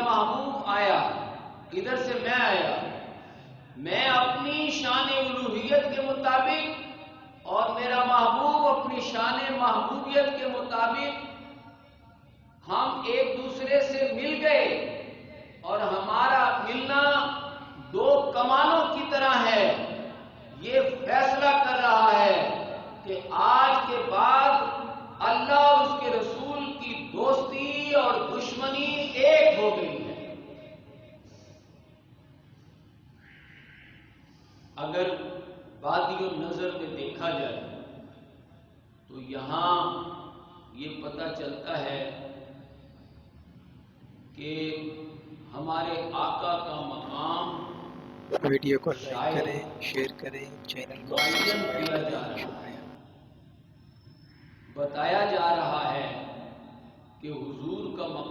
محبوب آیا، ادھر سے میں آیا، میں اپنی شان الوہیت کے مطابق اور میرا محبوب اپنی شان محبوبیت کے مطابق ہم ایک دوسرے سے مل گئے، اور ہمارا ملنا دو کمانوں کی طرح ہے، یہ فیصلہ کر رہا ہے کہ آج کے بعد اللہ اور اس کے رسول کی دوستی اور دشمنی ایک ہو گئی ہے۔ اگر بادی النظر میں دیکھا جائے تو یہاں یہ پتہ چلتا ہے کہ ہمارے آقا کا مقام ویڈیو کو لائک کریں، شیئر کریں، چینل کو سبسکرائب کیا کریں۔ جا رہا شکریہ۔ ہے، بتایا جا رہا ہے کہ حضور کا مقام